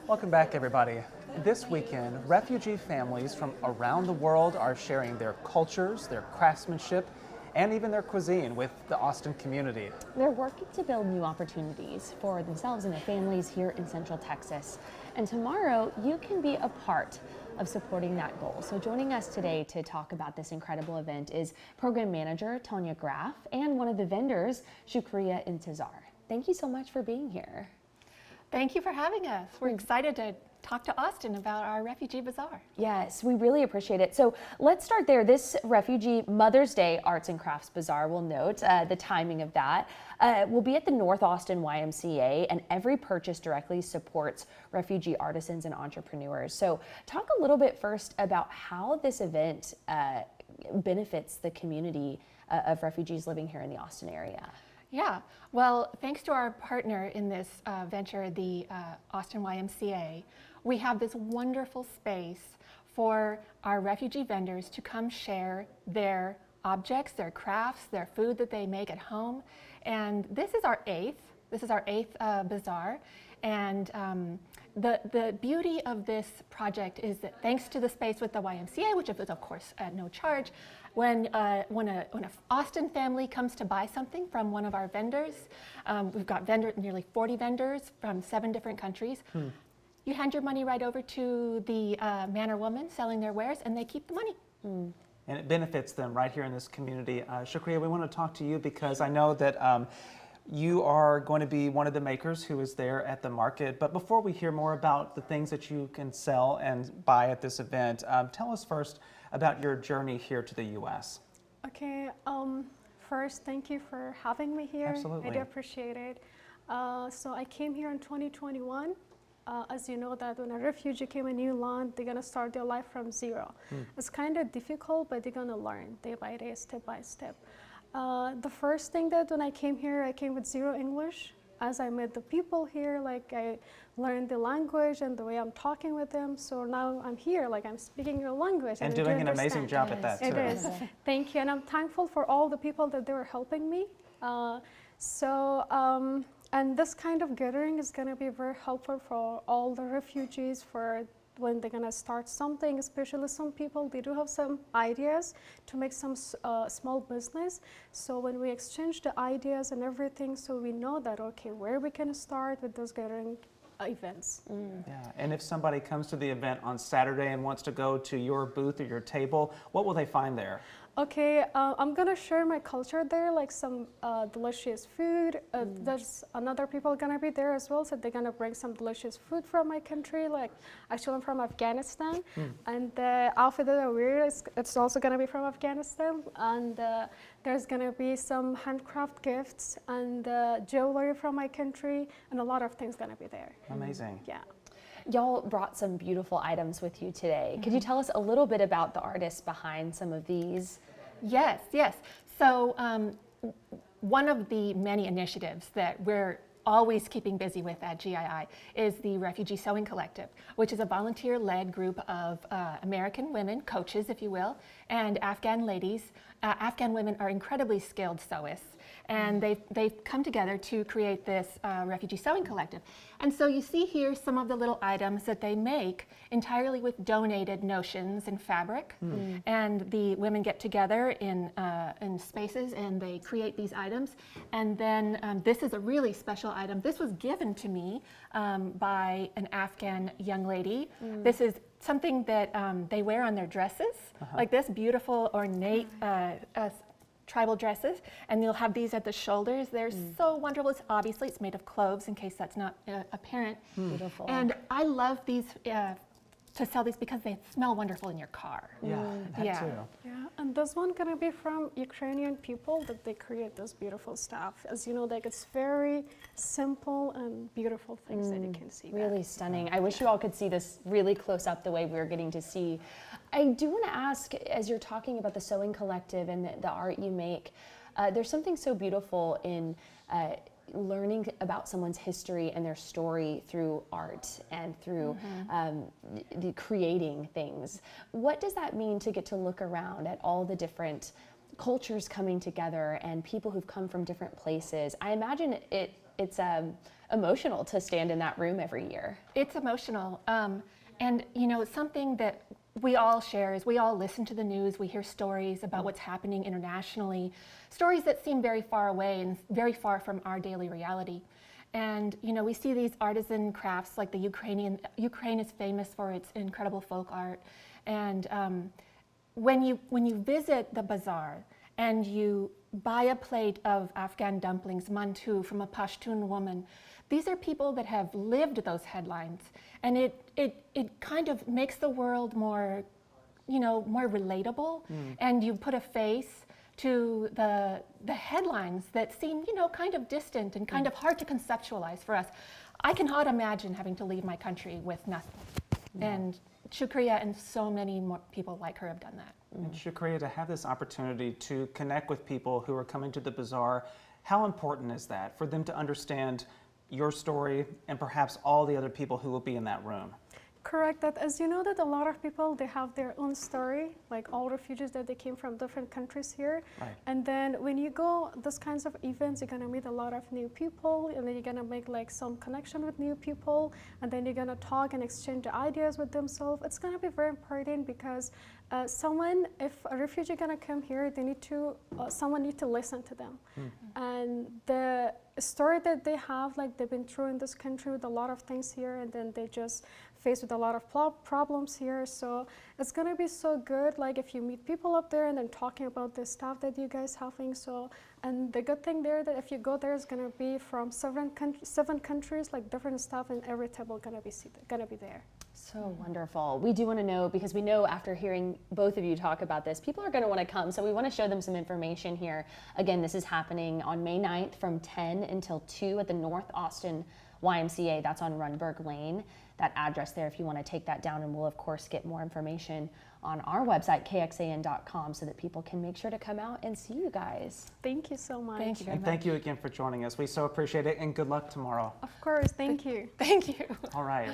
Welcome back, everybody. This weekend, refugee families from around the world are sharing their cultures, their craftsmanship, and even their cuisine with the Austin community. They're working to build new opportunities for themselves and their families here in Central Texas. And tomorrow, you can be a part of supporting that goal. So joining us today to talk about this incredible event is Program Manager Tonia Graff and one of the vendors, Shukria Entezar. Thank you so much for being here. Thank you for having us. We're excited to talk to Austin about our Refugee Bazaar. Yes, we really appreciate it. So let's start there. This Refugee Mother's Day Arts and Crafts Bazaar, we'll note the timing of that, will be at the North Austin YMCA, and every purchase directly supports refugee artisans and entrepreneurs. So talk a little bit first about how this event benefits the community of refugees living here in the Austin area. Yeah, well, thanks to our partner in this venture, the Austin YMCA, we have this wonderful space for our refugee vendors to come share their objects, their crafts, their food that they make at home. And this is our eighth bazaar. And the beauty of this project is that thanks to the space with the YMCA, which is of course at no charge, when an Austin family comes to buy something from one of our vendors, we've got nearly 40 vendors from 7 different countries. You hand your money right over to the man or woman selling their wares, and they keep the money. And it benefits them right here in this community. Shukria, we want to talk to you because I know that you are going to be one of the makers who is there at the market. But before we hear more about the things that you can sell and buy at this event, tell us first about your journey here to the U.S. Okay, first, thank you for having me here. Absolutely. I do appreciate it. So I came here in 2021. As you know that when a refugee came in a new land, they're gonna start their life from zero. It's kind of difficult, but they're gonna learn day by day, step by step. The first thing that when I came here, I came with zero English. As I met the people here, like I learned the language and the way I'm talking with them. So now I'm here, like I'm speaking your language. And doing an amazing job at that too. It is. Thank you, and I'm thankful for all the people that they were helping me. And this kind of gathering is going to be very helpful for all the refugees for when they're going to start something, especially some people, they do have some ideas to make some small business. So when we exchange the ideas and everything, so we know that, okay, where we can start with those gathering events. Yeah, and if somebody comes to the event on Saturday and wants to go to your booth or your table, what will they find there? Okay, I'm gonna share my culture there, like some delicious food. There's another people gonna be there as well, so they're gonna bring some delicious food from my country. Like, actually I'm from Afghanistan, and the outfit that I wear it's also gonna be from Afghanistan. And there's gonna be some handcraft gifts and jewelry from my country, and a lot of things gonna be there. Amazing. Yeah. Y'all brought some beautiful items with you today. Could you tell us a little bit about the artists behind some of these? Yes, yes. So one of the many initiatives that we're always keeping busy with at GII is the Refugee Sewing Collective, which is a volunteer-led group of American women, coaches if you will, and Afghan ladies. Afghan women are incredibly skilled sewists, and they've come together to create this Refugee Sewing Collective. And so you see here some of the little items that they make entirely with donated notions and fabric. And the women get together in spaces and they create these items. And then this is a really special item. This was given to me by an Afghan young lady. This is something that they wear on their dresses, like this beautiful ornate tribal dresses, and you'll have these at the shoulders. They're so wonderful. Obviously it's made of cloves, in case that's not apparent. Beautiful. And I love these to sell these because they smell wonderful in your car. Yeah, that too. Yeah, and this one gonna be from Ukrainian people that they create this beautiful stuff. As you know, like it's very simple and beautiful things that you can see. Really stunning. I wish you all could see this really close up the way we're getting to see. I do want to ask, as you're talking about the Sewing Collective and the art you make, there's something so beautiful in learning about someone's history and their story through art and through the creating ththings. What does that mean to get to look around at all the different cultures coming together and people who've come from different places? I imagine it's a emotional to stand in that room every year. It's emotional. And you know, something that we all share is we all listen to the news, we hear stories about what's happening internationally, stories that seem very far away and very far from our daily reality. And you know, we see these artisan crafts like the Ukraine is famous for its incredible folk art. And when you visit the bazaar and you buy a plate of Afghan dumplings, mantu, from a Pashtun woman, these are people that have lived those headlines, and it kind of makes the world more, you know, more relatable, and you put a face to the headlines that seem, you know, kind of distant and kind of hard to conceptualize for us. I cannot imagine having to leave my country with nothing. And Shukria and so many more people like her have done that. And Shukria, to have this opportunity to connect with people who are coming to the bazaar, how important is that for them to understand your story and perhaps all the other people who will be in that room? Correct. That, as you know, that a lot of people, they have their own story, like all refugees that they came from different countries here. Right. And then when you go those kinds of events, you're gonna meet a lot of new people, and then you're gonna make like some connection with new people, and then you're gonna talk and exchange ideas with themselves. It's gonna be very important because if a refugee gonna come here, they need to, someone need to listen to them. And the story that they have, like they've been through in this country with a lot of things here, and then they just faced with a lot of problems here. So it's gonna be so good, like if you meet people up there and then talking about the stuff that you guys having. So, and the good thing there that if you go there, it's gonna be from seven countries, like different stuff, and every table gonna be there. So wonderful. We do want to know, because we know after hearing both of you talk about this, people are going to want to come. So we want to show them some information here. Again, this is happening on May 9th from 10 until 2 at the North Austin YMCA. That's on Runberg Lane. That address there, if you want to take that down, and we'll of course get more information on our website, kxan.com, so that people can make sure to come out and see you guys. Thank you so much. Thank you very And much. thank you again for joining us. We so appreciate it, and good luck tomorrow. Of course, thank you. Thank you. All right.